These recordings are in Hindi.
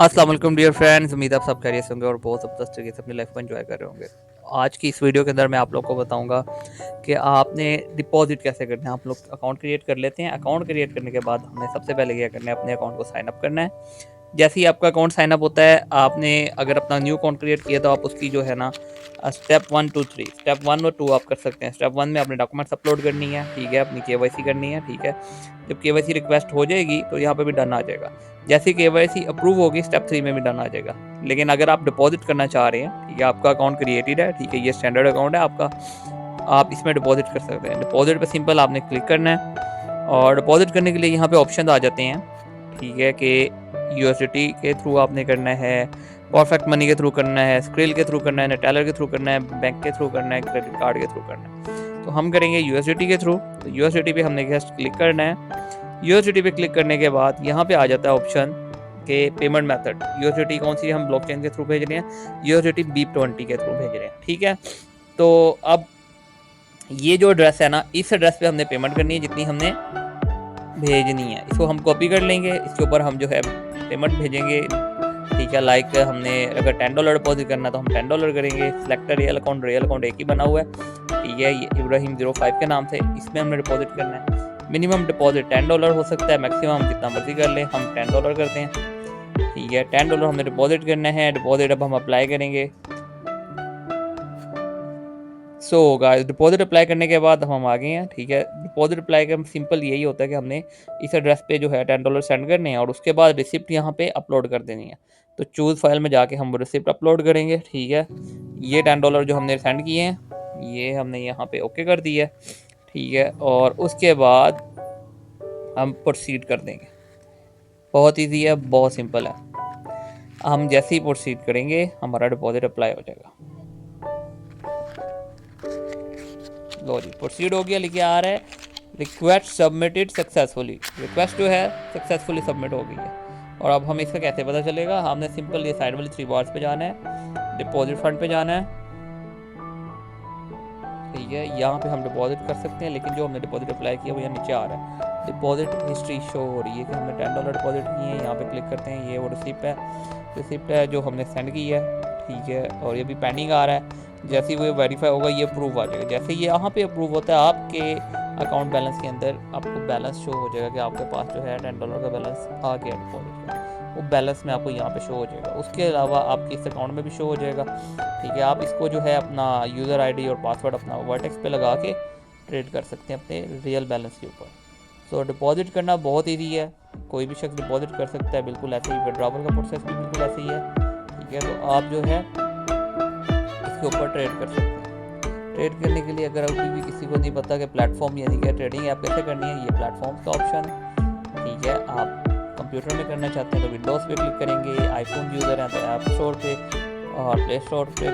अस्सलाम वालेकुम डियर फ्रेंड्स, उम्मीद आप सब खैरियत से होंगे और बहुत ज़बरदस्त तरीके से अपनी लाइफ को एंजॉय कर रहे होंगे। आज की इस वीडियो के अंदर मैं आप लोग को बताऊंगा कि आपने डिपॉजिट कैसे करना है। आप लोग अकाउंट क्रिएट कर लेते हैं। अकाउंट क्रिएट करने के बाद हमें सबसे पहले क्या करना है, अपने अकाउंट को साइन अप करना है। जैसे ही आपका अकाउंट साइन अप होता है, आपने अगर अपना न्यू अकाउंट क्रिएट किया तो आप उसकी जो है ना स्टेप 1 2 3 स्टेप 1 और 2 आप कर सकते हैं। स्टेप 1 में अपने डॉक्यूमेंट्स अपलोड करनी है, ठीक है, अपनी केवाईसी करनी है, ठीक है। जब केवाईसी रिक्वेस्ट हो जाएगी तो यहाँ पे भी डन आ जाएगा। जैसे केवाईसी अप्रूव होगी, स्टेप 3 में भी डन आ जाएगा। लेकिन अगर आप डिपॉजिट करना चाह रहे हैं, ठीक है, आपका अकाउंट क्रिएटेड है, ठीक है, ये स्टैंडर्ड अकाउंट है आपका, आप इसमें डिपॉजिट कर सकते हैं। डिपॉजिट पे सिंपल आपने क्लिक करना है और डिपॉजिट करने के लिए यहाँ पे ऑप्शन आ जाते हैं, ठीक है, कि यूएसडीटी के थ्रू आपने करना है, परफेक्ट मनी के थ्रू करना है, स्क्रिल के थ्रू करना है, नेटेलर के थ्रू करना है, बैंक के थ्रू करना है, क्रेडिट कार्ड के थ्रू करना है। तो हम करेंगे यूएसडीटी के थ्रू। तो यूएसडीटी पे हमने जस्ट क्लिक करना है। यूएसडीटी पे क्लिक करने के बाद यहाँ पे आ जाता है ऑप्शन के पेमेंट मेथड। यूएसडीटी कौन सी हम ब्लॉकचेन के थ्रू भेज रहे हैं, यूएसडीटी BEEP20 के थ्रू भेज रहे हैं, ठीक है। तो अब ये जो एड्रेस है ना, इस एड्रेस पे हमने पेमेंट करनी है जितनी हमने भेजनी है। इसको हम कॉपी कर लेंगे, इसके ऊपर हम जो है पेमेंट भेजेंगे, ठीक है। लाइक हमने अगर $10 डिपॉजिट करना तो हम $10 करेंगे। सिलेक्ट रियल अकाउंट एक ही बना हुआ है, ठीक है, ये इब्राहिम 05 के नाम से, इसमें हमने डिपॉजिट करना है। मिनिमम डिपॉजिट $10 हो सकता है, मैक्सिमम हम जितना मर्जी कर लें, हम $10 करते हैं, ठीक है। $10 हमने डिपॉजिट करना है। डिपॉजिट अब हम अप्लाई करेंगे। सो गाइस, डिपॉजिट अप्लाई करने के बाद हम आ गए हैं, ठीक है। डिपॉजिट अप्लाई का सिंपल यही होता है कि हमने इस एड्रेस पे जो है $10 सेंड करने हैं और उसके बाद रिसिप्ट यहाँ पे अपलोड कर देनी है। तो चूज़ फाइल में जाके हम रिसिप्ट अपलोड करेंगे, ठीक है। ये $10 जो हमने सेंड किए हैं, ये हमने यहाँ पे ओके कर दिया है, ठीक है। और उसके बाद हम प्रोसीड कर देंगे। बहुत ईजी है, बहुत सिंपल है। हम जैसे ही प्रोसीड करेंगे हमारा डिपॉजिट अप्लाई हो जाएगा। लो जी, प्रोसीड हो गया, लिखे आ रहा है रिक्वेस्ट सबमिटेड सक्सेसफुली। रिक्वेस्ट जो है सक्सेसफुली सबमिट हो गई है। और अब हमें इसका कैसे पता चलेगा, हमने सिंपल ये साइड वाली 3 बार्स पे जाना है, डिपॉजिट फंड पे जाना है, ठीक है। यहाँ पे हम डिपॉजिट कर सकते हैं, लेकिन जो हमने डिपॉजिट अप्लाई किया वो यहाँ नीचे आ रहा है। डिपॉजिट हिस्ट्री शो हो रही है कि हमने $10 डिपॉजिट किए हैं। यहाँ पे क्लिक करते हैं, ये वो रिसिप्ट है जो हमने सेंड की है, ठीक है। और ये भी पेंडिंग आ रहा है। जैसे ही वो वेरीफाई होगा ये अप्रूव आ जाएगा। जैसे ही यहाँ पे अप्रूव होता है, आपके अकाउंट बैलेंस के अंदर आपको बैलेंस शो हो जाएगा कि आपके पास जो है $10 का बैलेंस आ गया डिपॉजिट का। वो बैलेंस में आपको यहाँ पे शो हो जाएगा। उसके अलावा आपके इस अकाउंट में भी शो हो जाएगा, ठीक है। आप इसको जो है अपना यूज़र आईडी और पासवर्ड अपना वर्टेक्स पे लगा के ट्रेड कर सकते हैं अपने रियल बैलेंस के ऊपर। सो डिपॉजिट करना बहुत ईजी है, कोई भी शख्स डिपॉजिट कर सकता है, बिल्कुल ऐसे ही। विड्रॉवल का प्रोसेस भी बिल्कुल ऐसे ही है, ठीक है। तो आप जो है इसके ऊपर ट्रेड कर सकते हैं। ट्रेड करने के लिए अगर अभी भी किसी को नहीं पता कि प्लेटफॉर्म यानी कि ट्रेडिंग ऐप कैसे करनी है, ये प्लेटफॉर्म का ऑप्शन है, ठीक है। आप कंप्यूटर में करना चाहते हैं तो विंडोज़ पे क्लिक करेंगे, आईफोन यूज़र हैं तो ऐप स्टोर पे, और प्ले स्टोर पे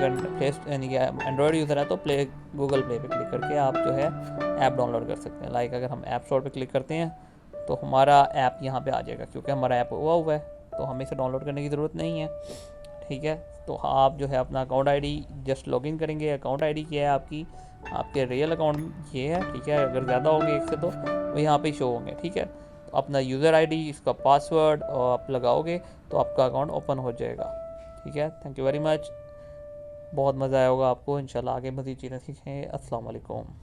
यानी कि एंड्रॉयड यूज़र है तो गूगल प्ले पे क्लिक करके आप जो है ऐप डाउनलोड कर सकते हैं। लाइक अगर हम ऐप स्टोर पे क्लिक करते हैं तो हमारा ऐप यहाँ पे आ जाएगा, क्योंकि हमारा ऐप हुआ है तो हमें इसे डाउनलोड करने की ज़रूरत नहीं है, ठीक है। तो आप जो है अपना अकाउंट आईडी जस्ट लॉगिन करेंगे। अकाउंट आईडी क्या है आपकी, आपके रियल अकाउंट ये है, ठीक है। अगर ज़्यादा होंगे एक से तो वो यहाँ पे शो होंगे, ठीक है। तो अपना यूज़र आईडी, इसका पासवर्ड और आप लगाओगे तो आपका अकाउंट ओपन हो जाएगा, ठीक है। थैंक यू वेरी मच, बहुत मज़ा आया होगा आपको। इंशाल्लाह आगे मज़ीद चीज़ें सीखें। अस्सलाम वालेकुम।